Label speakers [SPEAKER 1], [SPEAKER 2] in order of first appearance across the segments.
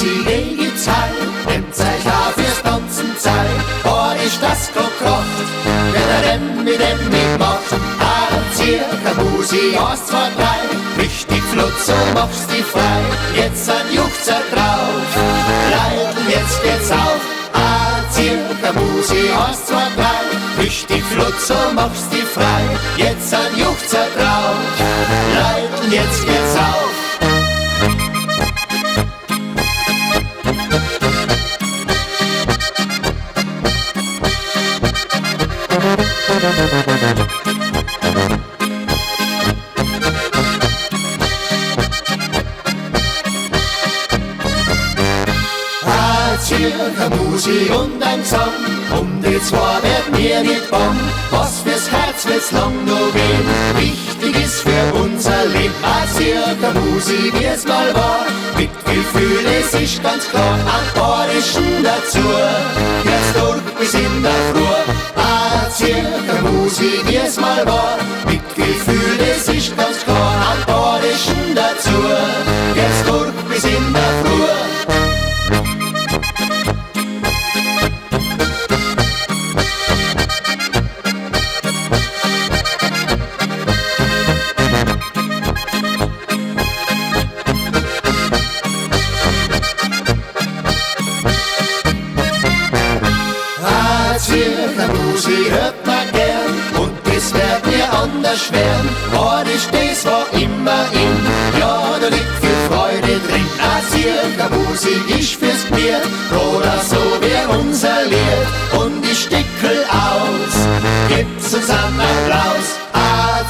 [SPEAKER 1] Musik gibt's heil, nimmt sich auf fürs ganzen Zeit. Boah, ist das gekocht, wenn dem mit dem mitmacht. Circa Musik, 1, 2, 3, richtig flott, so machst die frei. Jetzt ein Juchzer drauf, Leiden, jetzt geht's auf. Circa Musik, 1, 2, 3, richtig flott, so machst die frei. Jetzt ein Juchzer drauf, Leiden, jetzt geht's auf. Circa Musik und ein Song, die zwei werden wir nicht bang. Was fürs Herz wird's lang noch gehen, wichtig ist für unser Leben. Circa Musik, wie es mal war, mit Gefühl, es ist ganz klar. Ein Badischen dazu, jetzt durch bis in der Früh. Circa Musik, wie es mal war, mit Gefühl, es ist ganz klar. Ein Badischen dazu, jetzt durch bis in der Früh. Circa Musik hört man gern und das wird mir anders werden. Ort ist das, wo immer in, ja, da liegt viel Freude drin. Circa Musik ist fürs Bier oder so wie unser Lied und ich stickel aus, gibt's uns einen Applaus.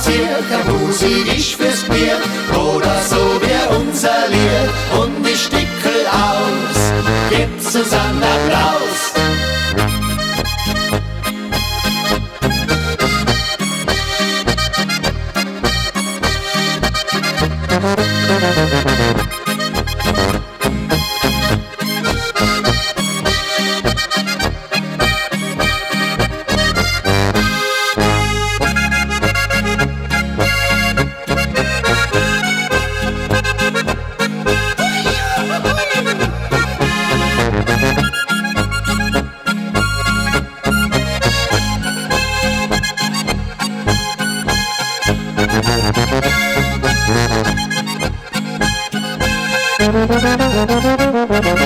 [SPEAKER 1] Circa Musik ist fürs Bier oder so wie unser Lied und ich stickel aus, gibt's uns einen Applaus.
[SPEAKER 2] Thank you.